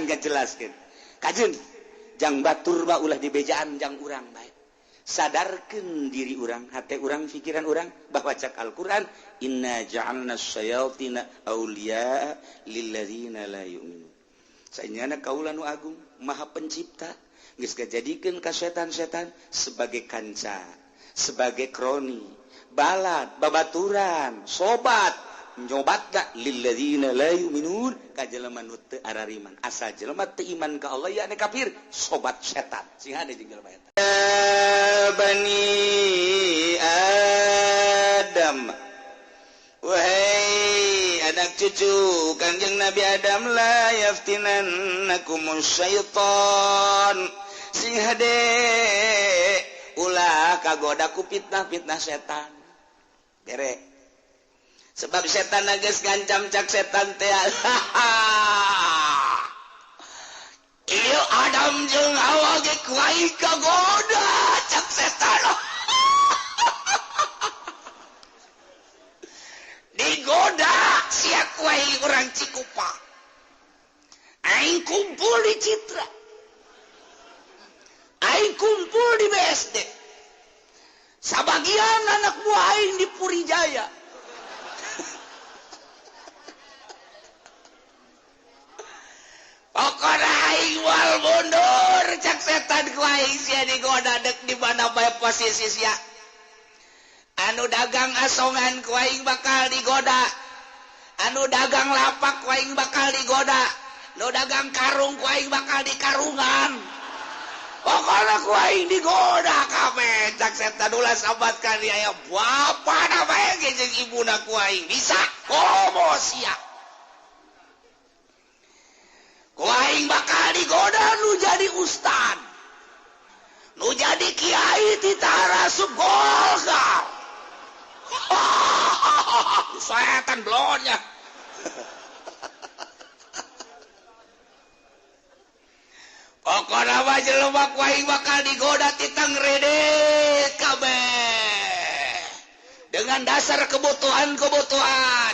gak jelaskan kajun jang batur ba ulah dibejaan jang urang baik sadarkan diri orang hati orang pikiran orang bahwa cak Al-Quran inna ja'alna syayatina awliya lilladzina la yu'minun saenyana kaula nu agung maha pencipta geus ngajadikeun ka setan-setan sebagai kanca sebagai kroni balad babaturan sobat nyobat gak lilladzina la yu'minun ka jelema nu teu arariman asal jelema teu iman ka Allah ya ane kafir sobat setan sing hade jeung jelema eta Bani Adam wahai anak cucu Kanjeng Nabi Adam la yaftinannakumus syaitan sing hade ulah kagoda ku fitnah-fitnah setan bere sebab setan geus ngancam cak setan teh ieu Adam jeung Hawa ge kuai kagoda cak setan digoda sia kuai urang Cikupa aing kumpul di Citra aing kumpul di BSD sabagian anak buah aing di Puri Jaya pokoknya aing wal mundur cak setan ku aing sia digoda dek di mana bae posisi sia anu dagang asongan ku aing bakal digoda anu dagang lapak ku aing bakal digoda nu dagang karung ku aing bakal dikarungan pokoknya ku aing digoda kabeh cak setan ulah sabat ka dia aya bapana bae ge jeung ibuna ku aing bisa komo sia ku aing bakal digoda nu jadi ustad nu jadi kiai ti Tarasub Golkar setan blonnya pokoknya mah jelema ku aing bakal digoda ti Tangrede kabeh dengan dasar kebutuhan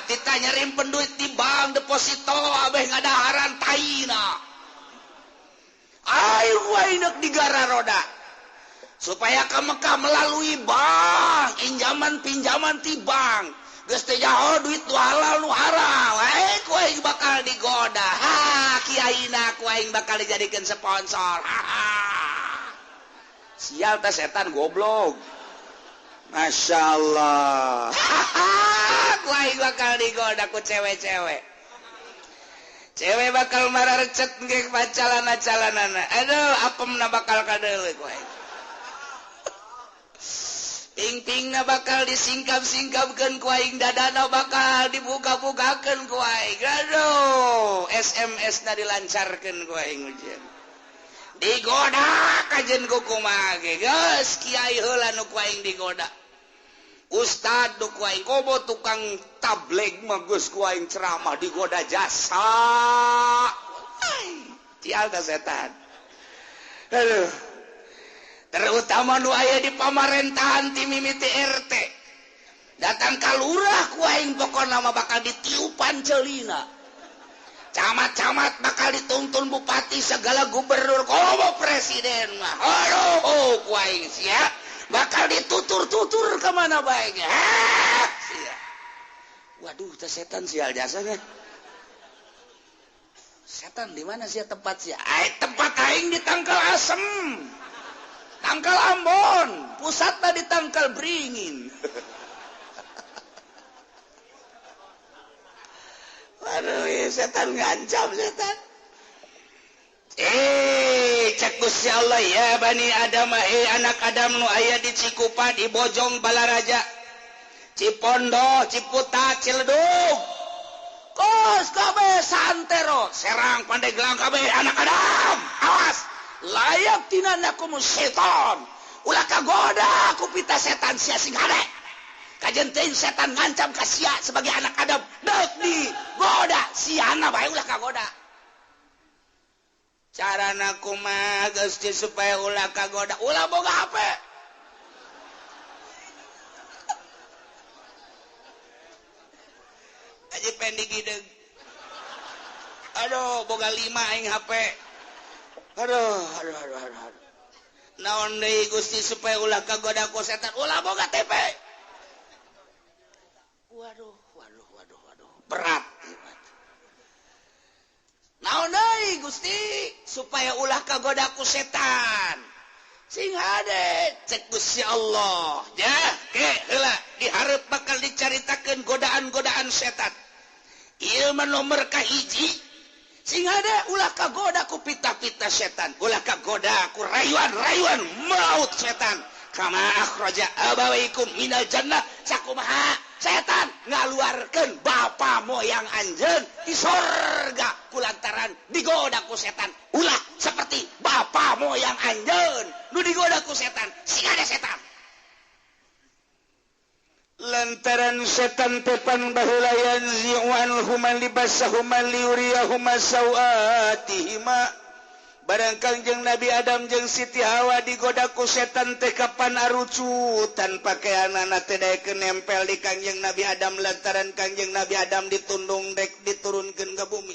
kita nyimpen duit di bank deposito abeh ngadaharan taina ayo wainak digara roda supaya ke Mekah melalui bank pinjaman ti bank geus teh jaho duit nu halal nu haram ku aing bakal digoda kiaina ku aing bakal dijadikeun sponsor sial teh setan goblok Masya Allah ku aing bakal digoda ku cewek-cewek bakal mararecet ge pacalan-calanana aduh apemna bakal kadeuleu ku aing ping-pingna bakal disingkap-singkapkeun ku aing dadana bakal dibuka-bukakeun ku aing aduh SMS-na dilancarkeun ku aing ujian digoda kajen ku kumaha ge geus kiai heula nu ku aing digoda ustad nu ku aing kobo tukang tabligh mah geus ku aing ceramah digoda jasa tial da setan aduh terutama nu aya di pamarentahan ti mimiti RT datang ka lurah ku aing pokona mah bakal ditiupan ceulina camat-camat bakal dituntun bupati segala gubernur komo presiden mah aduh ku aing sia bakal ditutur-tutur ke mana baiknya sia waduh teh setan sial jasanya setan di mana sia tempat sia tempat aing di Tangkal Asem Tangkal Ambon pusatna di Tangkal Beringin waduh ya setan ngancam setan cek Gusti Allah ya Bani Adam anak Adam nu aya di Cikupa di Bojong Balaraja Cipondo Ciputat Ciledug kos kabeh santero Serang Pandeglang kabeh anak Adam awas layak tinanakumus syaitan ulah kagoda ku pita setan sia sing hade kajenteun setan ngancam ka sia sebagai anak Adam deuk di goda siana bae ulah kagoda carana kumaha geus supaya ulah kagoda ulah boga HP aja pendig hideung aduh boga 5 aing HP aduh naon deui Gusti supaya ulah kagoda ku setan ulah boga TP waduh berat naon deui Gusti supaya ulah kagoda ku setan sing hade cek Gusti Allah ya ke heula dihareup bakal dicaritakeun godaan-godaan setan ieu mah nomor kahiji sing ada ulah kagoda ku pita-pita setan ulah kagoda ku rayuan-rayuan maut setan kama akhraja abawaikum minal jannah sakumaha setan ngaluarkeun bapa moyang anjeun di sorga kulantaran digoda ku setan ulah seperti bapa moyang anjeun nu digoda ku setan sing ada setan lantaran setan tepan baheula yanzi'an human libasahum liuriyahum sawatihima barang Kangjeng Nabi Adam jeung Siti Hawa digoda ku setan teh kapan arucutan pakaianana teh daekeun nempel di Kangjeng Nabi Adam lantaran Kangjeng Nabi Adam ditundung dek diturunkeun ka bumi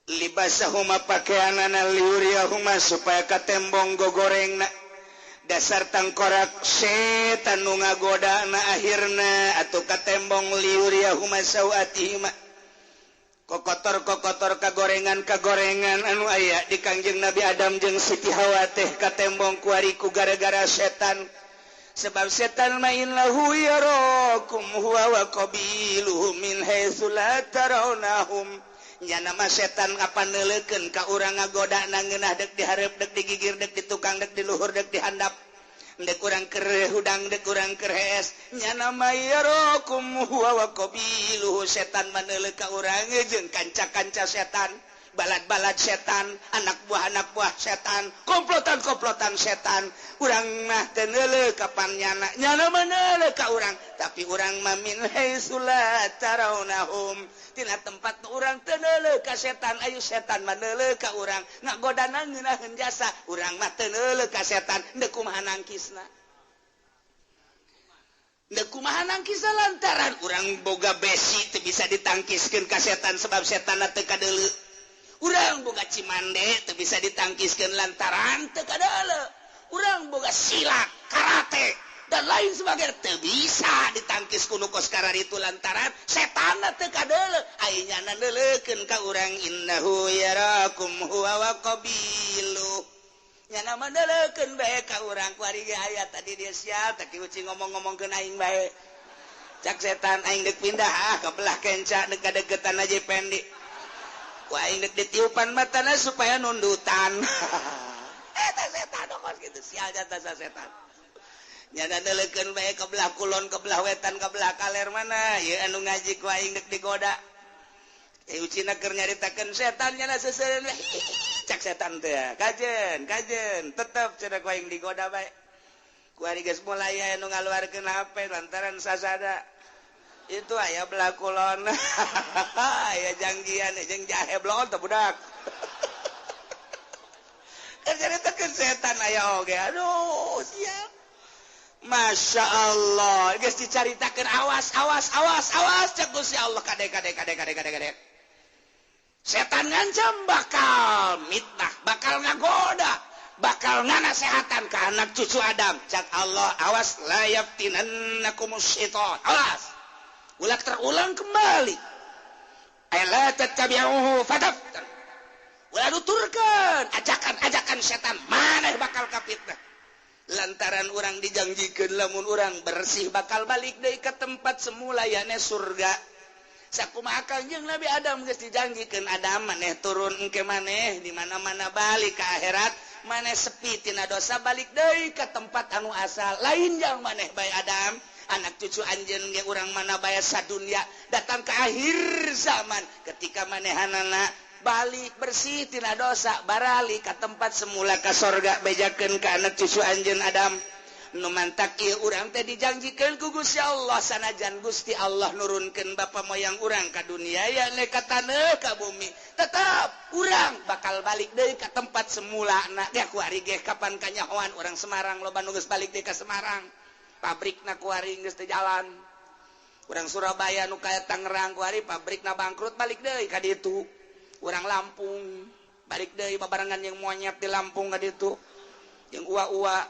libasahum pakaianana liuriyahum supaya katembong gogorengna dasar tangkorak setan nu ngagoda na akhirna atuh katembong liuriyahum sawatihima kokotor kagorengan anu aya di Kangjeng Nabi Adam jeung Siti Hawa teh katembong ku ariku gara-gara setan sebab setan main lahu yarakum huwa wa qabiluhu min haitsu la tarawnahum nya nama setan apa neuleukeun ka urang ngagoda na ngeunah dek dihareup dek digigir dek ditukang dek diluhur dek dihandap dek urang keur hudang dek urang keur hees nya nama yarakum huwa wa qabiluhu setan maneuleuh ka urang jeung kanca-kanca setan balad-balad setan anak buah setan komplotan setan urang mah teu neuleuh ka pannyana nya nama neuleuh ka urang tapi urang mah min haitsu la tarawnahum tina tempat urang teu neuleuh ka setan ayu setan mah neuleuh ka urang ngagodana ngeunaheun jasa urang mah teu neuleuh ka setan deuk kumaha nangkisna lantaran urang boga besi teu bisa ditangkiskeun ka setan sebab setanna teu kadeuleu urang boga cimande teu bisa ditangkiskeun lantaran teu kadeuleu urang boga silat karate dan lain sebagainya teu bisa ditangkis ku nu kos kararitu lantaran setan teu kadeuleu ayeuna neuleukeun ka urang innahu yarakum huwa wa qabiluh nya nama neuleukeun bae ka urang ku ari ge aya tadi dia sial tak ucing ngomong-ngomongkeun aing bae cak setan aing deuk pindah ka belah kenca dekat-deketan aja pendi ku aing deuk ditiupan matana supaya nundutan eta setan dokos kitu sial jata setan nyana neuleukeun bae ka belah kulon ka belah wetan ka belah kaler mana ieu anu ngaji ku aing deuk digoda ucina keur nyaritakeun setan nyana seuseureun cak setan teh kajen tetep cenah ku aing digoda bae ku ari geus mulai anu ngaluarkeun HP lantaran sasada itu aya belah kulon aya janggian jeung jahe blon teh budak keur nyaritakeun setan aya oge aduh siap Masya Allah geus dicaritakeun awas cek Gusti Allah kade setan ngancam bakal mitnah bakal ngagoda bakal nganasehatan ke anak cucu Adam cak Allah awas la yaftinannakumus syaitan awas ulah terulang kembali ala tattabi'uhu fataftan ulah nuturkeun ajakan setan maneh bakal kapitnah lantaran orang dijanjikeun lamun orang bersih bakal balik deui ka tempat semula yane surga sakumaha Kangjeng Nabi Adam geus dijanjikeun Adam maneh turun engke maneh di mana-mana balik ka akhirat maneh sepi tina dosa balik deui ka tempat anu asal lain jang maneh bae Adam anak cucu anjeun ge urang mana bae sadunya datang ke akhir zaman ketika manehanana balik bersih tina dosa barali ka tempat semula ka sorga bejakeun ka anak cucu anjeun Adam nu mantak ieu urang teh dijanjikeun ku Gusti Allah sanajan Gusti Allah nurunkeun bapa moyang urang ka dunia ya le ka taneuh ka bumi tetap urang bakal balik deui ka tempat semulana da ku ari ge kapan kanyahoan urang Semarang loba nu geus balik deui ka Semarang pabrikna ku ari geus teu jalan urang Surabaya nu kaya Tangerang ku ari pabrikna bangkrut balik deui ka ditu orang Lampung balik dari babarengan yang monyet di Lampung nggak itu yang uwa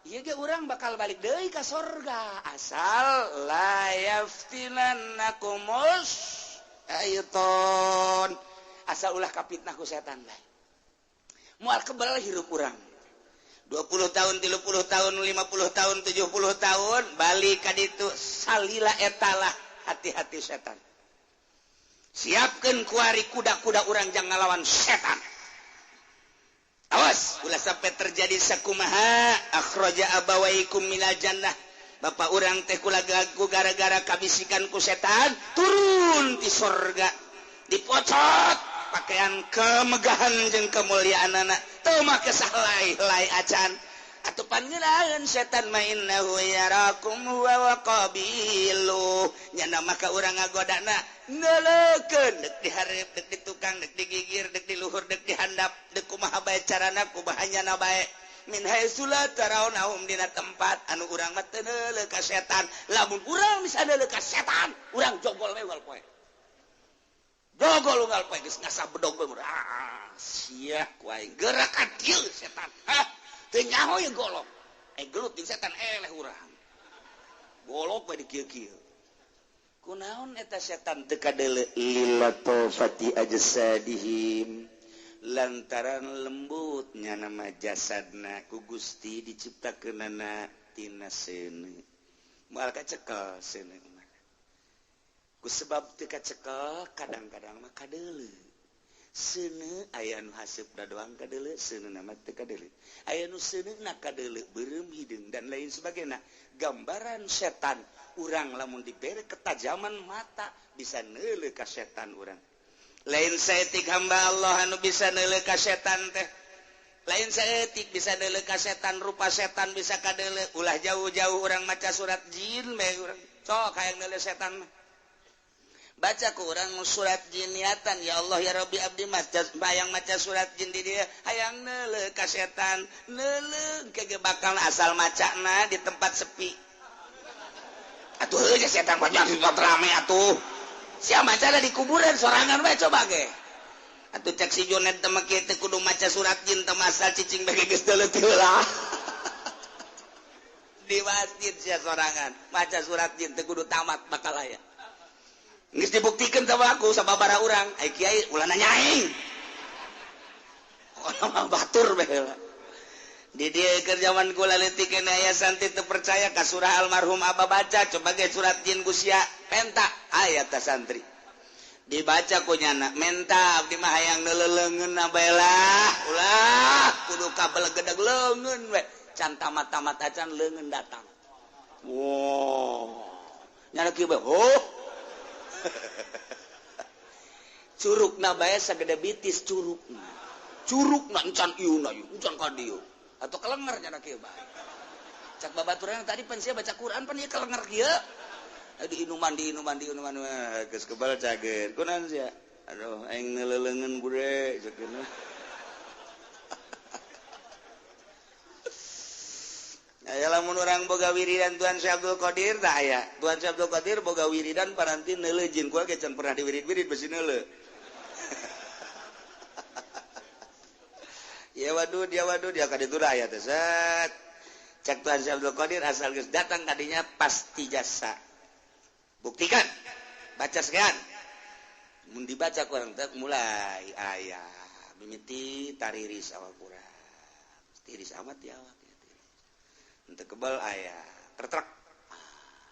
iya ge orang bakal balik deui ka sorga asal la yaftinannakumus ayton asal ulah kapitnah ku setan bae moal kebal hirup urang 20 tahun 30 tahun 50 tahun 70 tahun balik ka ditu salila etalah hati-hati setan siapkeun kuari kuda-kuda urang jang ngalawan setan awas ulah sampai terjadi sakumaha akhraja abawaikum minal jannah bapak urang teh kula gagu gara-gara kabisikan ku setan turun di surga dipocot pakaian kemegahan jeung kemuliaanana teu make sahlai acan atuh pangeulaeun setan mainnahu yarakum wa qabilu nyana maka urang ngagodana ngeleukeun dek dihareup dek ditukang dek digigir dek diluhur dek dihandap dek kumaha bae carana kubahanyana bae min haitsu la tarawnahum dina tempat anu urang mah teu neuleuh ka setan lamun urang bisa neuleuh ka setan urang jogol we unggal poe jogol unggal poe geus ngasah bedog we sia ku aing gerak ka dieu setan teu nyaho ye golok gelut jeung setan eleh urang golok we di kieu-kieu kunaon eta setan teu kadeuleu lilatofati ajsadihim lantaran lembutnya nama jasadna ku Gusti diciptakeunana tina seuneu moal kacekel seuneu ku sebab teu kacekel kadang-kadang mah kadeuleu seuneu aya nu haseupna doang kadeuleu seuneuna mah teu kadeuleu aya nu seuneuna kadeuleu beureum hideung dan lain sebagainya gambaran setan urang lamun dibere ketajaman mata bisa neuleuh ka setan urang lain saeutik hamba Allah anu bisa neuleuh ka setan teh lain saeutik bisa neuleuh ka setan rupa setan bisa kadeuleu ulah jauh-jauh urang maca surat jin bae urang sok hayang neuleuh setan mah baca ku urang surat jin niatan ya Allah ya Rabbi abdi bayang maca surat jin di dieu hayang neuleuh ka setan neuleuh kege bakal asal macana di tempat sepi atuh heuh setan banyak di tempat rame atuh sia maca di kuburan sorangan bae coba ge atuh cek si Junet teh mah kieu teh kudu maca surat jin teh masal cicing bege geus teuleut-teulah di masjid sia sorangan maca surat jin teh kudu tamat bakal aya geus dibuktikan sama aku sababaraha urang ai kiai ulah nanya aing mah batur bae di dieu keur zaman kula leutik kena aya santri teu percaya ka surah almarhum Abah baca coba ge surat jin ku sia penta aya ta santri dibaca ku nyana menta abdi mah hayang neuleuleungeun bae lah ulah kudu kabelegedeg leungeun we can tamat-tamat acan leungeun datang wow nyana kieu bae curugna bae sagede bitis curugna encan ieu encan ka dieu atau kelenger nyana kieu bae cak babaturan tadi pan sia baca Quran pan ieu kelenger kieu di inuman geus kebal cageun kunaon sia aduh aing neuleuleungeun gure cekeun aya lamun urang boga wiridan Tuan Syekh Abdul Qadir tah aya Tuan Syekh Abdul Qadir boga wiridan paranti neuleuh jin kula ge can pernah diwirid-wirid besi neuleuh ya waduh dia ka ditu aya teh set cek Tuan Syekh Abdul Qadir asal geus datang kadinya pasti jasa buktikan baca sekian mun dibaca ku urang teh mulai aya mimiti tariris awal Quran tiris amat ya awak untuk kebal ayah tertrek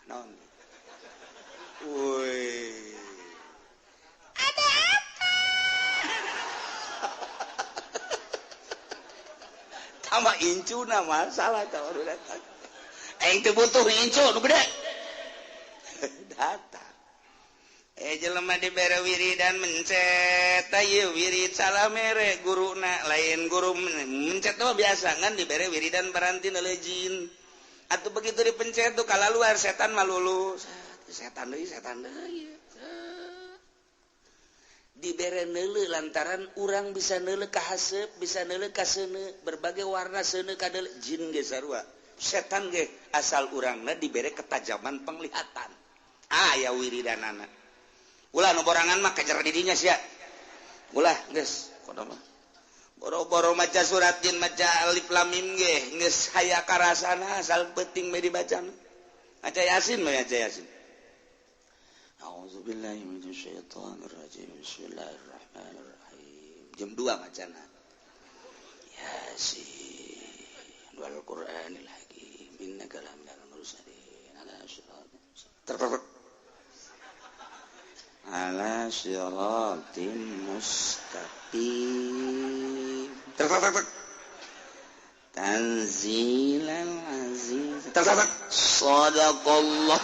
non woi ada apa sama incu nama salah tahu datang aing teu butuh incu nu gede datang jelema dibere wiridan mencet ayeuna wirid salamere guruna lain guru mencet mah biasa kan dibere wiridan baranti neuleuh jin atuh begitu dipencet tuh kala luar setan mah lulus setan deui dibere neuleuh lantaran urang bisa neuleuh ka haseup bisa neuleuh ka seuneu berbagai warna seuneu kadeuleu jin ge sarua setan ge asal urangna dibere ketajaman penglihatan aya wiridanana ulah nu borangan mah kejar di dinya sia ulah geus kono mah boro-boro maca surat jin maca alif lam mim ge geus haya karasana asal penting me dibaca maca yasin mah maca yasin a'udzubillahi minasyaitonir rajim bismillahirrahmanirrahim jam 2 macana yasin wal qur'anil hakim innaka laminal mursalin ala siratim mustaqim tanzilal aziz sadaqallah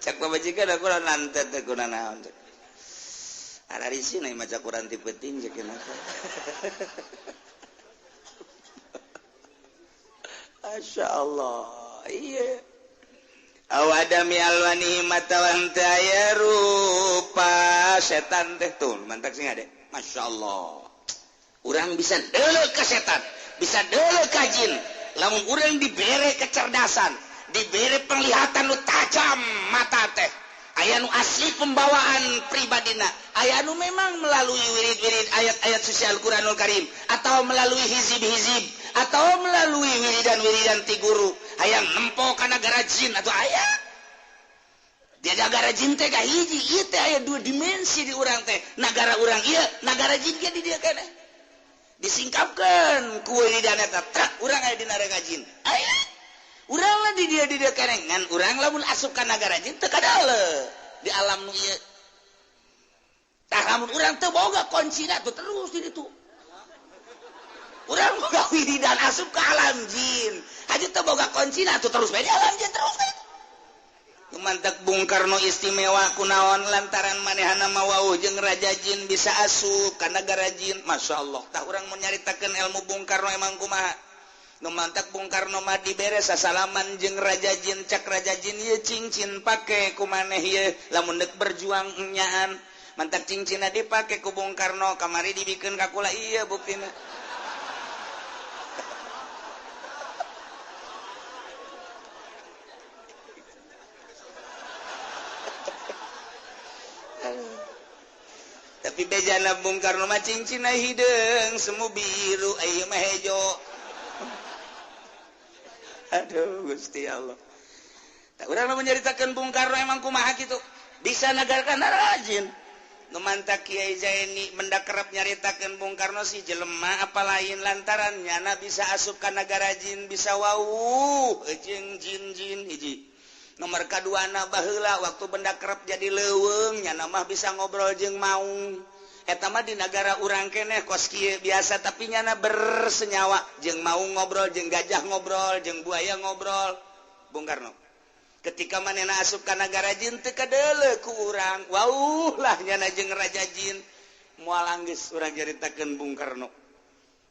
cak pamajikan aku nanti teh kuna naon ada di sini maca Quran ti penting cek kenapa Masya Allah iya awadami alwani matawan taya rupa setan teh tuh mantak sih ada Masya Allah orang bisa dele ke setan bisa dele ke jin lamun orang diberi kecerdasan diberi penglihatan nu tajam mata teh aya nu asli pembawaan pribadina aya nu memang melalui wirid-wirid ayat-ayat suci Al-Qur'anul Karim atau melalui hizib-hizib atau melalui wiridan-wiridan ti guru aya nempo ka nagara jin atau aya dia nagara jin teh ka hiji ieu teh aya dua dimensi di urang teh nagara urang ieu nagara jin ge di dieu keneh disingkapkeun ku wiridan eta trak urang aya di nagara jin aya urang lah di dia keneh ngan urang lamun asup ka nagara jin teu kadale di alam nu ieu tah lamun urang teu boga kuncina tuh terus di ditu urang boga wiridan asup ka alam jin haji teu boga kuncina tuh terus bae di alam jin terus bae mantak Bung Karno istimewa kunaon lantaran manehana mawauh jeung raja jin bisa asup ka nagara jin masyaallah tah urang mun nyaritakeun ilmu Bung Karno emang kumaha nu mantak Bung Karno mah dibere sasalaman jeung raja jin cak raja jin ieu cincin pake ku maneh ieu lamun deuk berjuang nyaan mantak cincinna dipake ku Bung Karno kamari dibikeun ka kula ieu buktina tapi bejana Bung Karno mah cincina hideung semu biru ieu mah hejo aduh Gusti Allah tak urang menceritakeun Bung Karno emang kumaha kitu bisa nagarkan rajin nu mantak Kiai Zaini mendak kerep nyaritakeun Bung Karno si jelema apa lain lantaran nyana bisa asup ka nagara jin bisa wau jeung jin-jin hiji nomor kaduana baheula waktu benda kerep jadi leuweung nyana mah bisa ngobrol jeung maung eta mah di negara urang keneh kos kieu biasa tapi nyana bersenyawa jeung maung ngobrol jeung gajah ngobrol jeung buaya ngobrol Bung Karno ketika manehna asup ka nagara jin teu kadeuleu ku urang wauh lah nyana jeung raja jin moal anggeus urang nyaritakeun Bung Karno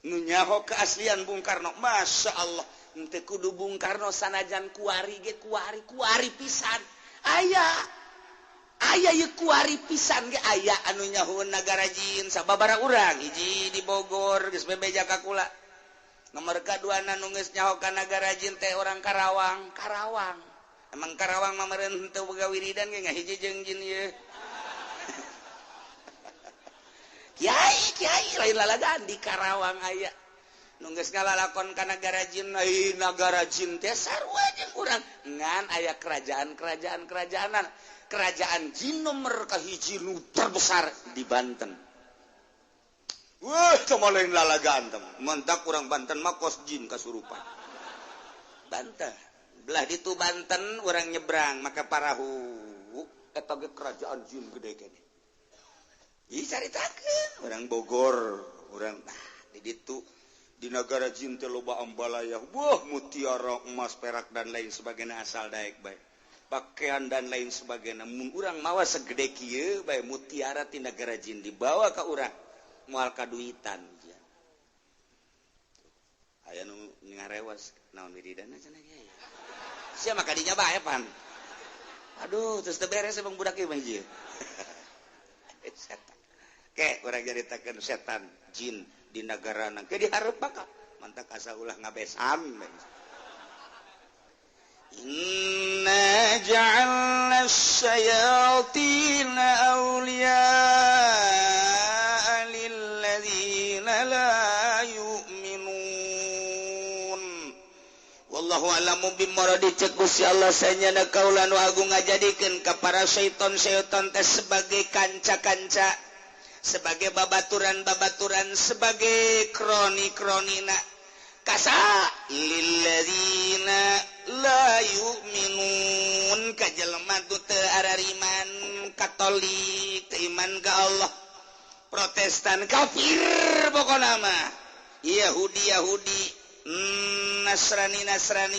nu nyaho keaslian Bung Karno Masya Allah teu kudu Bung Karno sanajan kuari ge kuari pisan aya ieu kuari pisan ge aya anu nyahoeun nagara jin sababaraha urang hiji di Bogor geus bebeja ka kula nomor kaduana nu geus nyaho ka nagara jin teh orang Karawang emang Karawang mah meureun teu boga wiridan ge ngahiji jeung jin ieu kiai lain lalagan di Karawang aya nunggus ngalalakon ka nagara jin nagara jin teh sarua jeung urang ngan aya kerajaan-kerajanan kerajaan jin nomor kahiji nu terbesar di Banten wah cuma lain lalagaan teh mentak urang Banten mah kos jin kasurupan Banten belah ditu Banten urang nyebrang maka parahu eta ge kerajaan jin gede keneh ieu caritakeun urang Bogor urang di ditu di negara jin teh loba ambalayah wah mutiara emas perak dan lain sebagainya asal daek bae pakaian dan lain sebagainya mun urang mawa segede kieu bae mutiara ti negara jin dibawa ka urang moal kaduitan aya nu ngarewas naon wiridana cenah kieu sia mah kadinya bae pan aduh terus teu beres emang budak ieu mah ieu setan ke urang nyaritakeun setan jin di negara nang ke dihareup maka mantak asa ulah ngabesan Inna ja'alna syayatina awliya'a lilladzina la yu'minun. Wallahu a'lamu bimuradi cek Gusti Allah sanyana kaula nu agung ngajadikeun ka para syaiton-syaiton teh sebagai kanca-kanca, sebagai babaturan-babaturan, sebagai kroni-kronina. Kasa lilladzina la yu'minun ka jelema teu arariman, Katolik teu iman ka Allah, Protestan kafir pokona mah, Yahudi Nasrani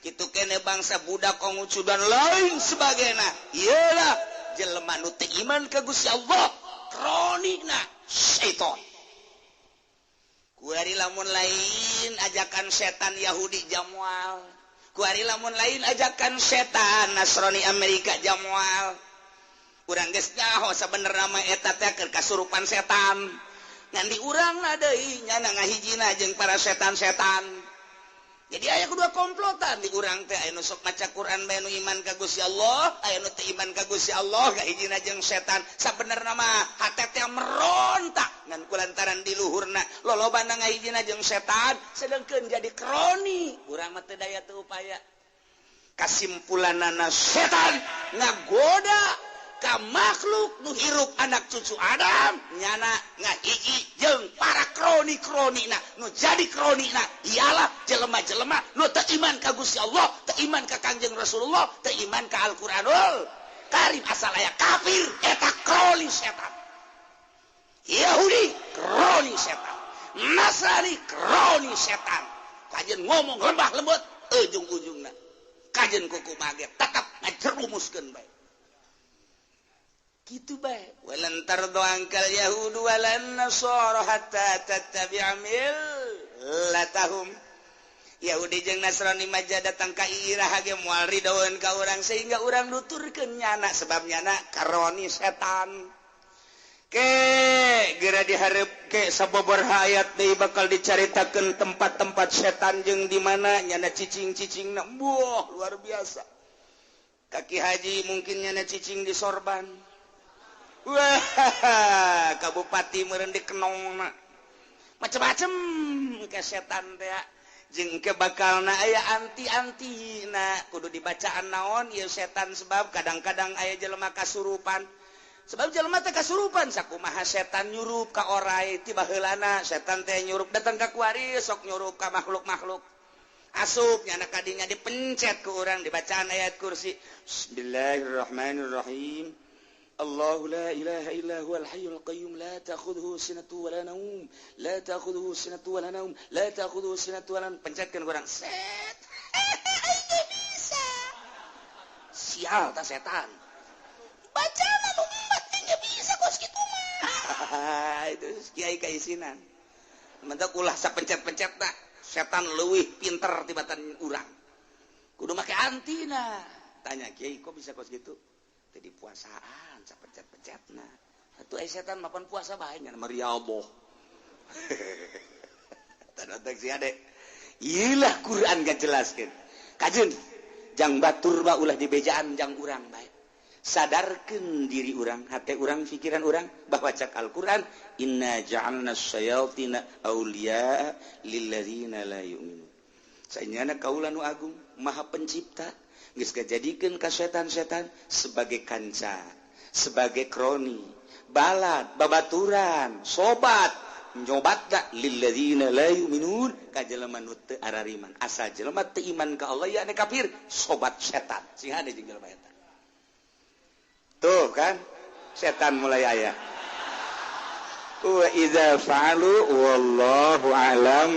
kitu kene bangsa budak Konghucu dan lain sebagainya. Iyalah jelema nu teu iman ka Gusti Allah, kronina syaiton. Kuari lamun lain ajakan setan Yahudi jamual, kuari lamun lain ajakan setan Nasrani Amerika jamual. Urang geus nyaho sabenerna mah eta teh keur kasurupan setan. Ngan di urang deui nyana ngahijina jeung para setan-setan. Jadi aya kedua komplotan di urang teh, aya nu sok maca Quran bae nu iman ka Gusti Allah, aya nu teu iman ka Gusti Allah, ngahijina jeung setan. Sabenerna mah hate teh merontak ngan kulantaran di luhurna lolobana ngahijina jeung setan, sedengkeun jadi kroni. Urang mah teu daya teu upaya. Kasimpulanana setan ngagoda ka makhluk nu hirup anak cucu Adam, nyana ngahiji jeung para kroni-kronina nu jadi kronina ialah jelema-jelema nu teu iman ka Gusti Allah, teu iman ka Kangjeng Rasulullah, teu iman ka Al-Qur'anul Karim, asal aya kafir eta kroni setan. Yahudi kroni setan, Nasrani kroni setan. Kajen ngomong lembah lembut, ujung-ujungna kajen kuku mage tetap ngajerumuskeun bae. Gitu bae. Walan tardo angkal yahudu walan nasara hatta tattabi'a millatahum. Yahudi jeung Nasrani mah datang ka iraha ge moal ridaweun ka urang sehingga urang nuturkeun nyana, sebab nyana karoni setan. Ke geura dihareup ke sabobor hayat deui bakal dicaritakeun tempat-tempat setan jeung di mana nyana cicing-cicingna. Wah, luar biasa. Kaki haji mungkin nyana cicing di sorban. Wah, Kabupati meureun dikenongna macem-macem ke setan teh jeung ke bakalna aya anti-antina kudu dibacaan naon ieu setan, sebab kadang-kadang aya jelema kasurupan, sebab jelema teh kasurupan sakumaha setan nyurup ka oray, tiba heulana setan teh nyurup datang ka kuari sok nyurup ka makhluk-makhluk asup nyana kadinya dipencet ku urang dibacaan ayat kursi. Bismillahirrahmanirrahim. Allahu la ilaha illa huwal hayyul qayyum la ta'khudhuhu sinatun wa la naum la ta'khudhuhu sinatun wa la naum la ta'khudhuhu sinatun wa la naum. Pencetkeun urang set aing bisa sial ta setan bacana nu umat aing bisa kos kitu mah. Itu kiai kaisinan mentok ulah sapencet-pencet tah setan leuwih pinter tibatan urang kudu make antina. Tanya kiai kok bisa kos gitu tadi puasaan sapencet-pencetna atuh setan mapan puasa bae nya mariaboh. Tanotek sia ade ieulah Quran gajelaskeun kajeun jang batur ba ulah dibejaan jang urang bae, sadarkeun diri urang, hate urang, pikiran urang bahwa cak Al-Quran inna ja'alna syayatina awliya lilladzina la yu'minun. Saenyana kaula nu agung maha pencipta geus ngajadikeun ka setan-setan sebagai kanca, sebagai kroni, balad, babaturan, sobat, nyobatna lilladzina la yu'minun ka jelema nu teu arariman. Asal jelema teu iman ka Allah ya ane kafir, sobat setan. Sing hade jeung jelema eta. Tuh kan, setan mulai aya. Wa idza fa'alu wallahu a'lam.